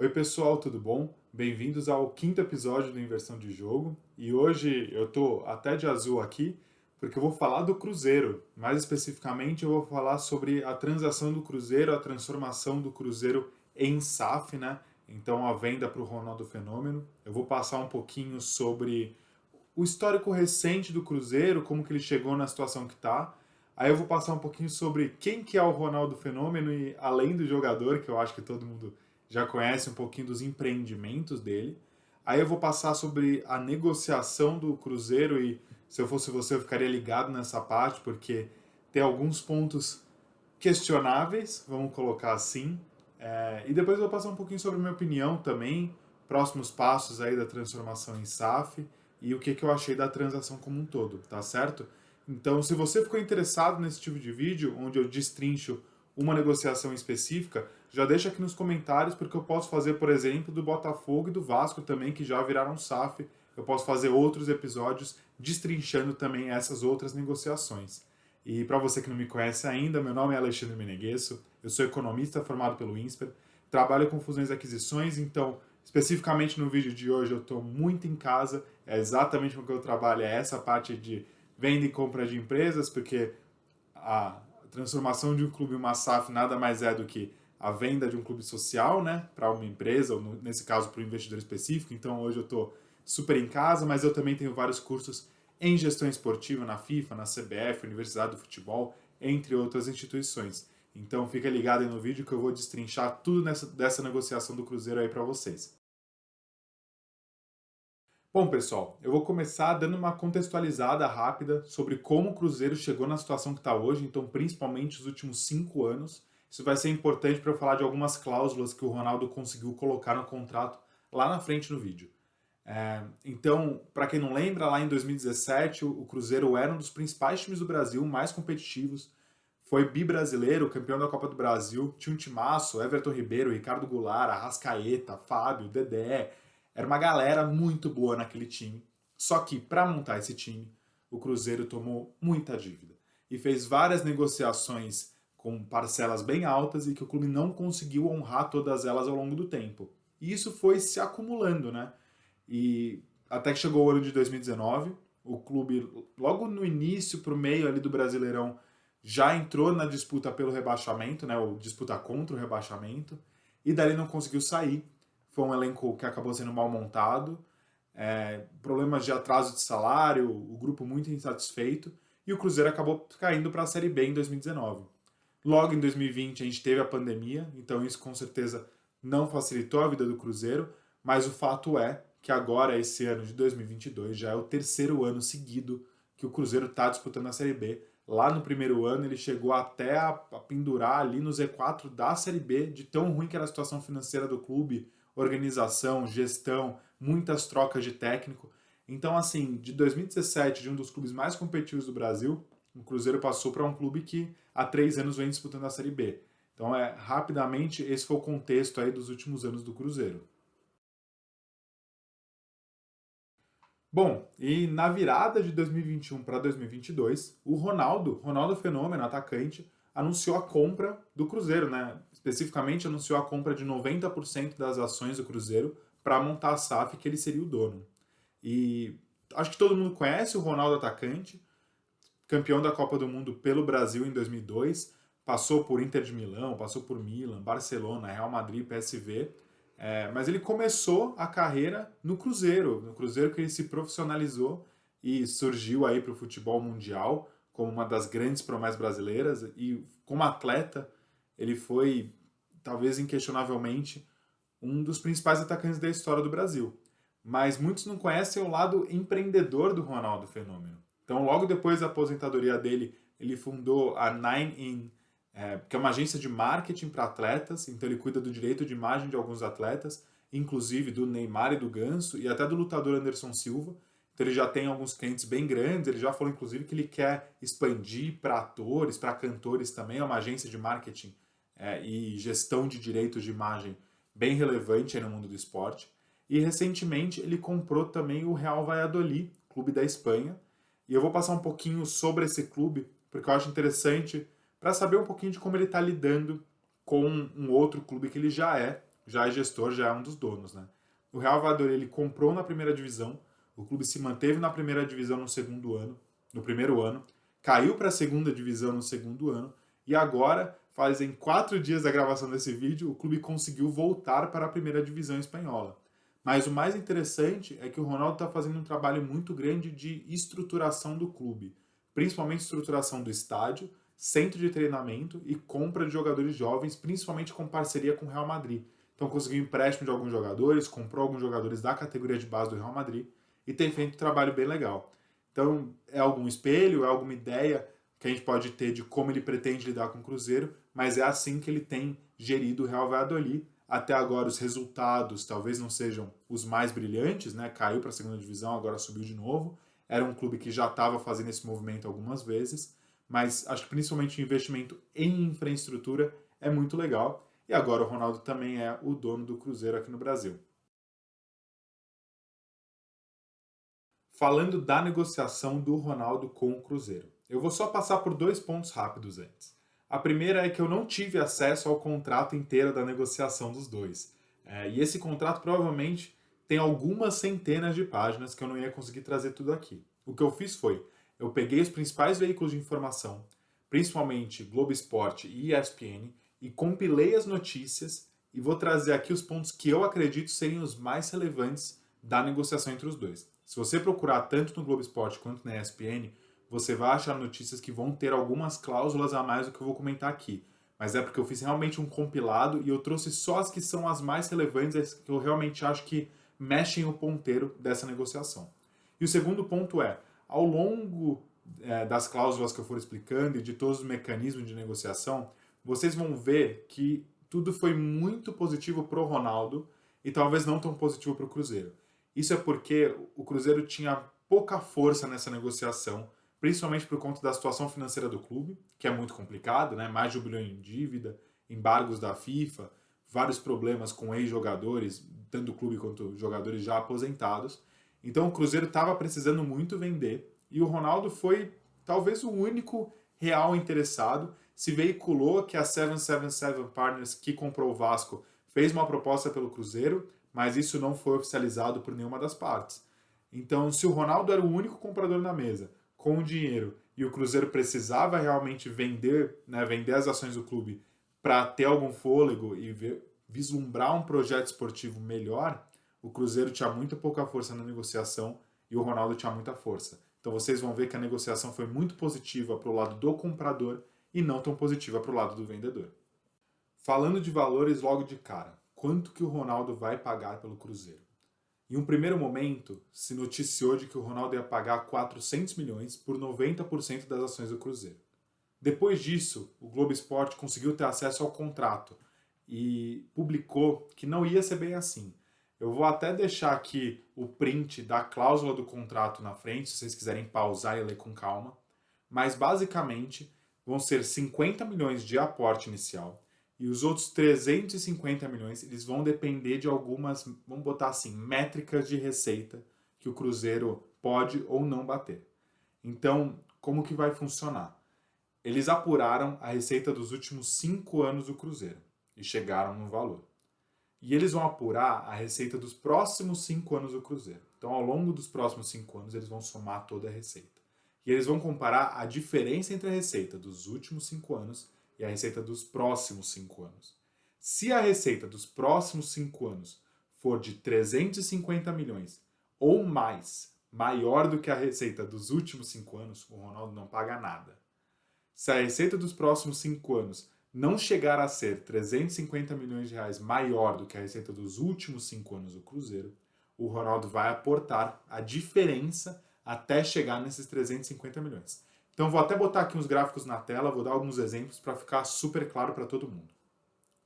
Oi pessoal, tudo bom? Bem-vindos ao quinto episódio do Inversão de Jogo. E hoje eu tô até de azul aqui porque eu vou falar do Cruzeiro. Mais especificamente, eu vou falar sobre a transação do Cruzeiro, a transformação do Cruzeiro em SAF, né? Então a venda para o Ronaldo Fenômeno. Eu vou passar um pouquinho sobre o histórico recente do Cruzeiro, como que ele chegou na situação que está. Aí eu vou passar um pouquinho sobre quem que é o Ronaldo Fenômeno e além do jogador, que eu acho que todo mundo já conhece um pouquinho dos empreendimentos dele. Aí eu vou passar sobre a negociação do Cruzeiro e se eu fosse você eu ficaria ligado nessa parte porque tem alguns pontos questionáveis, vamos colocar assim. E depois eu vou passar um pouquinho sobre a minha opinião também, próximos passos aí da transformação em SAF e o que, que eu achei da transação como um todo, tá certo? Então, se você ficou interessado nesse tipo de vídeo, onde eu destrincho uma negociação específica, já deixa aqui nos comentários, porque eu posso fazer, por exemplo, do Botafogo e do Vasco também, que já viraram SAF. Eu posso fazer outros episódios destrinchando também essas outras negociações. E para você que não me conhece ainda, meu nome é Alexandre Meneguesso, eu sou economista formado pelo INSPER, trabalho com fusões e aquisições, então, especificamente no vídeo de hoje, eu estou muito em casa, é exatamente o que eu trabalho, é essa parte de venda e compra de empresas, porque a transformação de um clube em uma SAF nada mais é do que a venda de um clube social, né, para uma empresa, ou nesse caso para um investidor específico. Então hoje eu estou super em casa, mas eu também tenho vários cursos em gestão esportiva na FIFA, na CBF, Universidade do Futebol, entre outras instituições. Então fica ligado aí no vídeo que eu vou destrinchar tudo dessa negociação do Cruzeiro aí para vocês. Bom, pessoal, eu vou começar dando uma contextualizada rápida sobre como o Cruzeiro chegou na situação que está hoje, então principalmente os últimos 5 anos. Isso vai ser importante para eu falar de algumas cláusulas que o Ronaldo conseguiu colocar no contrato lá na frente no vídeo. Então, para quem não lembra, lá em 2017 o Cruzeiro era um dos principais times do Brasil, mais competitivos, foi bi-brasileiro, campeão da Copa do Brasil, tinha um timaço, Everton Ribeiro, Ricardo Goulart, Arrascaeta, Fábio, Dedé, era uma galera muito boa naquele time. Só que para montar esse time, o Cruzeiro tomou muita dívida e fez várias negociações com parcelas bem altas e que o clube não conseguiu honrar todas elas ao longo do tempo. E isso foi se acumulando, né? E até que chegou o ano de 2019, o clube, logo no início, para o meio ali do Brasileirão, já entrou na disputa pelo rebaixamento, né, ou disputa contra o rebaixamento, e dali não conseguiu sair. Foi um elenco que acabou sendo mal montado, problemas de atraso de salário, o grupo muito insatisfeito, e o Cruzeiro acabou caindo para a Série B em 2019. Logo em 2020 a gente teve a pandemia, então isso com certeza não facilitou a vida do Cruzeiro, mas o fato é que agora, esse ano de 2022, já é o terceiro ano seguido que o Cruzeiro está disputando a Série B. Lá no primeiro ano ele chegou até a pendurar ali no Z4 da Série B, de tão ruim que era a situação financeira do clube, organização, gestão, muitas trocas de técnico. Então, assim, de 2017, de um dos clubes mais competitivos do Brasil, o Cruzeiro passou para um clube que há 3 anos vem disputando a Série B. Então, rapidamente, esse foi o contexto aí dos últimos anos do Cruzeiro. Bom, e na virada de 2021 para 2022, o Ronaldo Fenômeno, atacante, anunciou a compra do Cruzeiro, né? Especificamente anunciou a compra de 90% das ações do Cruzeiro para montar a SAF, que ele seria o dono. E acho que todo mundo conhece o Ronaldo atacante, campeão da Copa do Mundo pelo Brasil em 2002, passou por Inter de Milão, passou por Milan, Barcelona, Real Madrid, PSV, mas ele começou a carreira no Cruzeiro que ele se profissionalizou e surgiu aí para o futebol mundial como uma das grandes promessas brasileiras e como atleta ele foi, talvez inquestionavelmente, um dos principais atacantes da história do Brasil. Mas muitos não conhecem o lado empreendedor do Ronaldo Fenômeno. Então, logo depois da aposentadoria dele, ele fundou a Nine In, que é uma agência de marketing para atletas. Então, ele cuida do direito de imagem de alguns atletas, inclusive do Neymar e do Ganso, e até do lutador Anderson Silva. Então, ele já tem alguns clientes bem grandes. Ele já falou, inclusive, que ele quer expandir para atores, para cantores também. É uma agência de marketing e gestão de direitos de imagem bem relevante aí no mundo do esporte. E recentemente ele comprou também o Real Valladolid, clube da Espanha. E eu vou passar um pouquinho sobre esse clube, porque eu acho interessante para saber um pouquinho de como ele está lidando com um outro clube que ele já é gestor, já é um dos donos, né? O Real Valladolid ele comprou na primeira divisão, o clube se manteve na primeira divisão no primeiro ano, caiu para a segunda divisão no segundo ano e agora, fazem 4 dias da gravação desse vídeo, o clube conseguiu voltar para a primeira divisão espanhola. Mas o mais interessante é que o Ronaldo está fazendo um trabalho muito grande de estruturação do clube, principalmente estruturação do estádio, centro de treinamento e compra de jogadores jovens, principalmente com parceria com o Real Madrid. Então conseguiu empréstimo de alguns jogadores, comprou alguns jogadores da categoria de base do Real Madrid e tem feito um trabalho bem legal. Então é algum espelho, é alguma ideia que a gente pode ter de como ele pretende lidar com o Cruzeiro, mas é assim que ele tem gerido o Real Valladolid. Até agora os resultados talvez não sejam os mais brilhantes, né? Caiu para a segunda divisão, agora subiu de novo. Era um clube que já estava fazendo esse movimento algumas vezes, mas acho que principalmente o investimento em infraestrutura é muito legal. E agora o Ronaldo também é o dono do Cruzeiro aqui no Brasil. Falando da negociação do Ronaldo com o Cruzeiro, eu vou só passar por 2 pontos rápidos antes. A primeira é que eu não tive acesso ao contrato inteiro da negociação dos dois. E esse contrato provavelmente tem algumas centenas de páginas que eu não ia conseguir trazer tudo aqui. O que eu fiz foi, eu peguei os principais veículos de informação, principalmente Globo Esporte e ESPN, e compilei as notícias e vou trazer aqui os pontos que eu acredito serem os mais relevantes da negociação entre os dois. Se você procurar tanto no Globo Esporte quanto na ESPN, você vai achar notícias que vão ter algumas cláusulas a mais do que eu vou comentar aqui. Mas é porque eu fiz realmente um compilado e eu trouxe só as que são as mais relevantes, as que eu realmente acho que mexem o ponteiro dessa negociação. E o segundo ponto é, ao longo das cláusulas que eu for explicando e de todos os mecanismos de negociação, vocês vão ver que tudo foi muito positivo para o Ronaldo e talvez não tão positivo para o Cruzeiro. Isso é porque o Cruzeiro tinha pouca força nessa negociação, principalmente por conta da situação financeira do clube, que é muito complicado, né? Mais de 1 bilhão em dívida, embargos da FIFA, vários problemas com ex-jogadores, tanto do clube quanto jogadores já aposentados. Então o Cruzeiro estava precisando muito vender e o Ronaldo foi talvez o único real interessado. Se veiculou que a 777 Partners, que comprou o Vasco, fez uma proposta pelo Cruzeiro, mas isso não foi oficializado por nenhuma das partes. Então, se o Ronaldo era o único comprador na mesa, com o dinheiro, e o Cruzeiro precisava realmente vender, né, vender as ações do clube para ter algum fôlego e vislumbrar um projeto esportivo melhor, o Cruzeiro tinha muito pouca força na negociação e o Ronaldo tinha muita força. Então vocês vão ver que a negociação foi muito positiva para o lado do comprador e não tão positiva para o lado do vendedor. Falando de valores logo de cara, quanto que o Ronaldo vai pagar pelo Cruzeiro? Em um primeiro momento, se noticiou de que o Ronaldo ia pagar 400 milhões por 90% das ações do Cruzeiro. Depois disso, o Globo Esporte conseguiu ter acesso ao contrato e publicou que não ia ser bem assim. Eu vou até deixar aqui o print da cláusula do contrato na frente, se vocês quiserem pausar e ler com calma. Mas basicamente vão ser 50 milhões de aporte inicial e os outros 350 milhões eles vão depender de algumas, vamos botar assim, métricas de receita que o Cruzeiro pode ou não bater. Então, como que vai funcionar? Eles apuraram a receita dos últimos 5 anos do Cruzeiro e chegaram no valor. E eles vão apurar a receita dos próximos 5 anos do Cruzeiro. Então, ao longo dos próximos 5 anos, eles vão somar toda a receita. E eles vão comparar a diferença entre a receita dos últimos 5 anos e a receita dos próximos 5 anos. Se a receita dos próximos 5 anos for de 350 milhões ou mais, maior do que a receita dos últimos 5 anos, o Ronaldo não paga nada. Se a receita dos próximos 5 anos não chegar a ser 350 milhões de reais maior do que a receita dos últimos 5 anos do Cruzeiro, o Ronaldo vai aportar a diferença até chegar nesses 350 milhões. Então vou até botar aqui uns gráficos na tela, vou dar alguns exemplos para ficar super claro para todo mundo.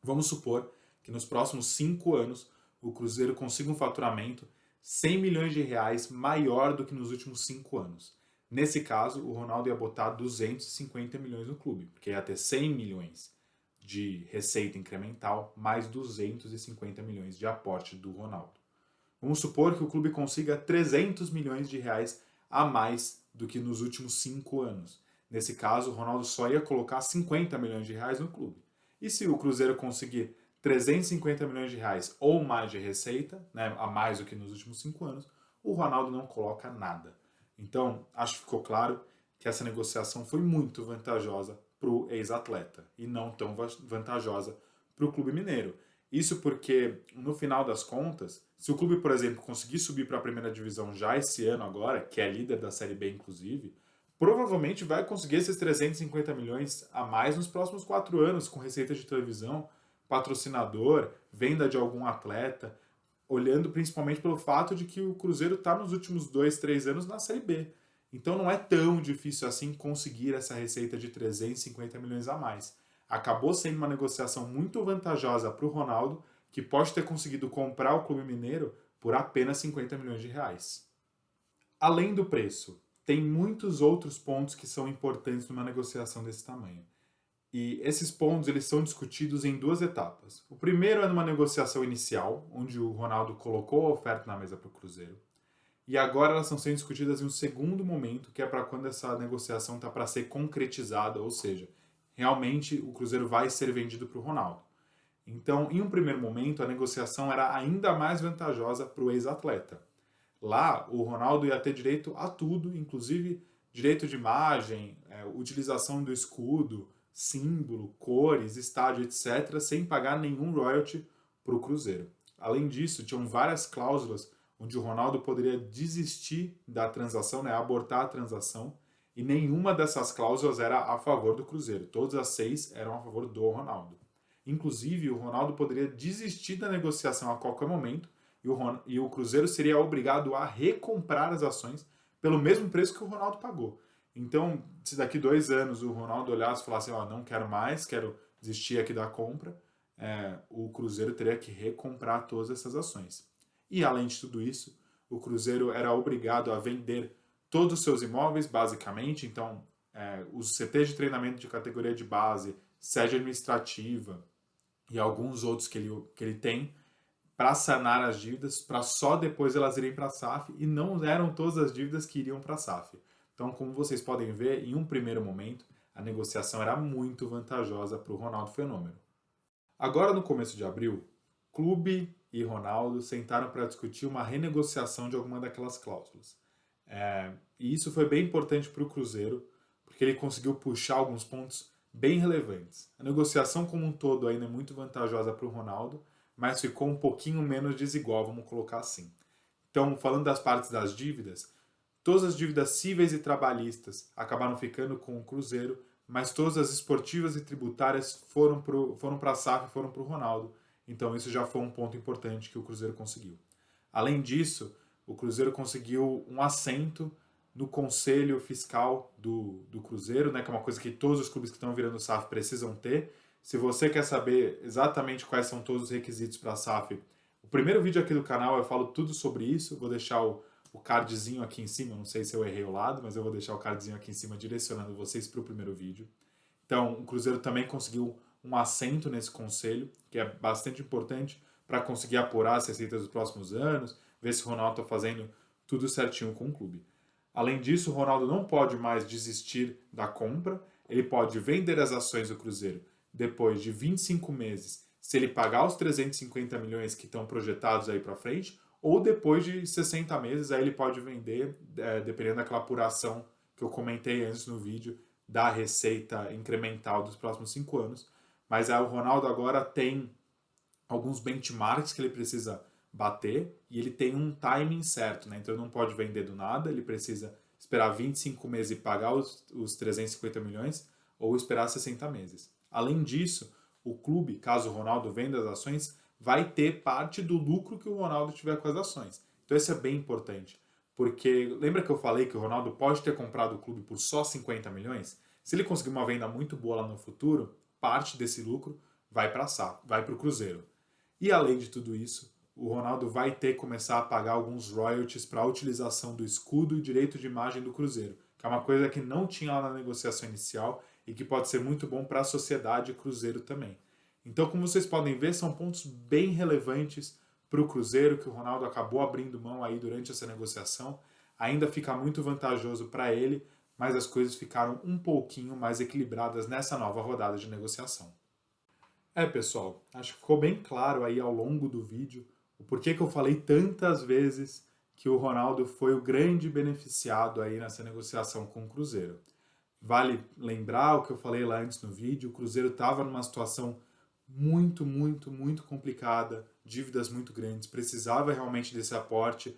Vamos supor que nos próximos 5 anos o Cruzeiro consiga um faturamento 100 milhões de reais maior do que nos últimos 5 anos. Nesse caso, o Ronaldo ia botar 250 milhões no clube, porque ia ter 100 milhões de receita incremental mais 250 milhões de aporte do Ronaldo. Vamos supor que o clube consiga 300 milhões de reais a mais do que nos últimos 5 anos. Nesse caso, o Ronaldo só ia colocar 50 milhões de reais no clube. E se o Cruzeiro conseguir 350 milhões de reais ou mais de receita, né, a mais do que nos últimos 5 anos, o Ronaldo não coloca nada. Então, acho que ficou claro que essa negociação foi muito vantajosa para o ex-atleta e não tão vantajosa para o Clube Mineiro. Isso porque, no final das contas, se o clube, por exemplo, conseguir subir para a primeira divisão já esse ano agora, que é líder da Série B inclusive, provavelmente vai conseguir esses 350 milhões a mais nos próximos 4 anos, com receita de televisão, patrocinador, venda de algum atleta, olhando principalmente pelo fato de que o Cruzeiro está nos últimos 2, 3 anos na Série B. Então não é tão difícil assim conseguir essa receita de 350 milhões a mais. Acabou sendo uma negociação muito vantajosa para o Ronaldo, que pode ter conseguido comprar o Clube Mineiro por apenas 50 milhões de reais. Além do preço, tem muitos outros pontos que são importantes numa negociação desse tamanho. E esses pontos eles são discutidos em 2 etapas. O primeiro é numa negociação inicial, onde o Ronaldo colocou a oferta na mesa para o Cruzeiro. E agora elas estão sendo discutidas em um segundo momento, que é para quando essa negociação está para ser concretizada, ou seja, realmente o Cruzeiro vai ser vendido para o Ronaldo. Então, em um primeiro momento, a negociação era ainda mais vantajosa para o ex-atleta. Lá, o Ronaldo ia ter direito a tudo, inclusive direito de imagem, utilização do escudo, símbolo, cores, estádio, etc., sem pagar nenhum royalty para o Cruzeiro. Além disso, tinham várias cláusulas onde o Ronaldo poderia desistir da transação, né, abortar a transação, e nenhuma dessas cláusulas era a favor do Cruzeiro. Todas as 6 eram a favor do Ronaldo. Inclusive, o Ronaldo poderia desistir da negociação a qualquer momento e o Cruzeiro seria obrigado a recomprar as ações pelo mesmo preço que o Ronaldo pagou. Então, se daqui 2 anos o Ronaldo olhasse e falasse, não quero mais, quero desistir aqui da compra, o Cruzeiro teria que recomprar todas essas ações. E além de tudo isso, o Cruzeiro era obrigado a vender todos os seus imóveis, basicamente, então os CTs de treinamento de categoria de base, sede administrativa e alguns outros que ele tem, para sanar as dívidas, para só depois elas irem para a SAF, e não eram todas as dívidas que iriam para a SAF. Então, como vocês podem ver, em um primeiro momento, a negociação era muito vantajosa para o Ronaldo Fenômeno. Agora, no começo de abril, clube e Ronaldo sentaram para discutir uma renegociação de alguma daquelas cláusulas. E isso foi bem importante para o Cruzeiro, porque ele conseguiu puxar alguns pontos bem relevantes. A negociação como um todo ainda é muito vantajosa para o Ronaldo, mas ficou um pouquinho menos desigual, vamos colocar assim. Então, falando das partes das dívidas, todas as dívidas cíveis e trabalhistas acabaram ficando com o Cruzeiro, mas todas as esportivas e tributárias foram para a SAF e foram para o Ronaldo. Então, isso já foi um ponto importante que o Cruzeiro conseguiu. Além disso, o Cruzeiro conseguiu um assento no Conselho Fiscal do Cruzeiro, né, que é uma coisa que todos os clubes que estão virando SAF precisam ter. Se você quer saber exatamente quais são todos os requisitos para a SAF, o primeiro vídeo aqui do canal eu falo tudo sobre isso. Vou deixar o cardzinho aqui em cima, não sei se eu errei o lado, mas eu vou deixar o cardzinho aqui em cima direcionando vocês para o primeiro vídeo. Então, o Cruzeiro também conseguiu um assento nesse conselho, que é bastante importante para conseguir apurar as receitas dos próximos anos, ver se o Ronaldo está fazendo tudo certinho com o clube. Além disso, o Ronaldo não pode mais desistir da compra, ele pode vender as ações do Cruzeiro depois de 25 meses, se ele pagar os 350 milhões que estão projetados aí para frente, ou depois de 60 meses, aí ele pode vender, dependendo daquela apuração que eu comentei antes no vídeo, da receita incremental dos próximos 5 anos. Mas o Ronaldo agora tem alguns benchmarks que ele precisa bater e ele tem um timing certo, né? Então ele não pode vender do nada, ele precisa esperar 25 meses e pagar os 350 milhões ou esperar 60 meses. Além disso, o clube, caso o Ronaldo venda as ações, vai ter parte do lucro que o Ronaldo tiver com as ações. Então isso é bem importante, porque lembra que eu falei que o Ronaldo pode ter comprado o clube por só 50 milhões? Se ele conseguir uma venda muito boa lá no futuro, parte desse lucro vai para o Cruzeiro. E além de tudo isso, o Ronaldo vai ter que começar a pagar alguns royalties para a utilização do escudo e direito de imagem do Cruzeiro, que é uma coisa que não tinha lá na negociação inicial e que pode ser muito bom para a sociedade Cruzeiro também. Então, como vocês podem ver, são pontos bem relevantes para o Cruzeiro, que o Ronaldo acabou abrindo mão aí durante essa negociação. Ainda fica muito vantajoso para ele, mas as coisas ficaram um pouquinho mais equilibradas nessa nova rodada de negociação. Pessoal, acho que ficou bem claro aí ao longo do vídeo o porquê que eu falei tantas vezes que o Ronaldo foi o grande beneficiado aí nessa negociação com o Cruzeiro. Vale lembrar o que eu falei lá antes no vídeo, o Cruzeiro estava numa situação muito complicada, dívidas muito grandes, precisava realmente desse aporte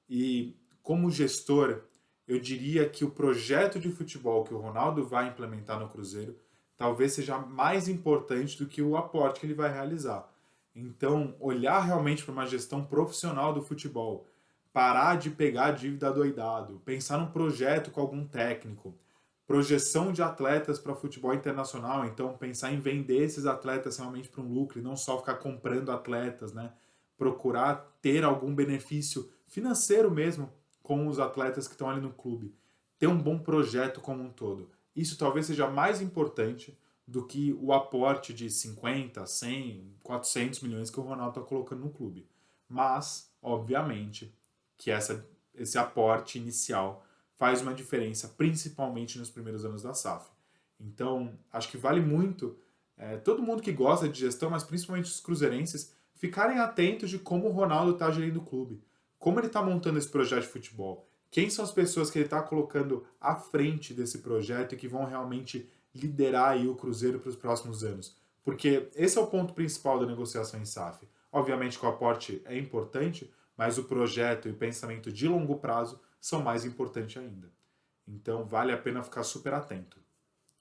e como gestor, eu diria que o projeto de futebol que o Ronaldo vai implementar no Cruzeiro talvez seja mais importante do que o aporte que ele vai realizar. Então, olhar realmente para uma gestão profissional do futebol, parar de pegar dívida doidado, pensar num projeto com algum técnico, projeção de atletas para futebol internacional, então pensar em vender esses atletas realmente para um lucro e não só ficar comprando atletas, né? Procurar ter algum benefício financeiro mesmo com os atletas que estão ali no clube. Ter um bom projeto como um todo. Isso talvez seja mais importante do que o aporte de 50, 100, 400 milhões que o Ronaldo está colocando no clube. Mas, obviamente, que esse aporte inicial faz uma diferença, principalmente nos primeiros anos da SAF. Então, acho que vale muito todo mundo que gosta de gestão, mas principalmente os cruzeirenses, ficarem atentos de como o Ronaldo está gerindo o clube, como ele está montando esse projeto de futebol, quem são as pessoas que ele está colocando à frente desse projeto e que vão realmente liderar aí o Cruzeiro para os próximos anos. Porque esse é o ponto principal da negociação em SAF. Obviamente que o aporte é importante, mas o projeto e o pensamento de longo prazo são mais importantes ainda. Então vale a pena ficar super atento.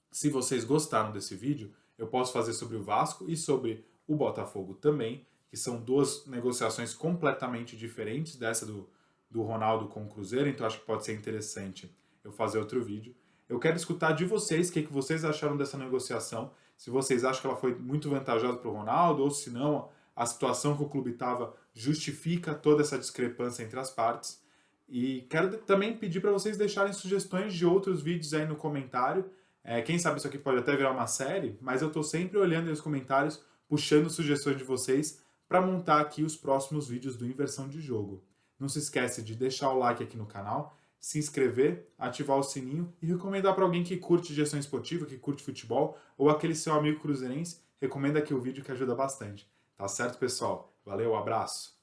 Se vocês gostaram desse vídeo, eu posso fazer sobre o Vasco e sobre o Botafogo também, que são duas negociações completamente diferentes dessa do Ronaldo com o Cruzeiro, então acho que pode ser interessante eu fazer outro vídeo. Eu quero escutar de vocês o que vocês acharam dessa negociação, se vocês acham que ela foi muito vantajosa para o Ronaldo, ou se não, a situação que o clube estava justifica toda essa discrepância entre as partes. E quero também pedir para vocês deixarem sugestões de outros vídeos aí no comentário. Quem sabe isso aqui pode até virar uma série, mas eu estou sempre olhando nos comentários, puxando sugestões de vocês para montar aqui os próximos vídeos do Inversão de Jogo. Não se esquece de deixar o like aqui no canal, se inscrever, ativar o sininho e recomendar para alguém que curte gestão esportiva, que curte futebol, ou aquele seu amigo cruzeirense, recomenda aqui o vídeo que ajuda bastante. Tá certo, pessoal? Valeu, abraço!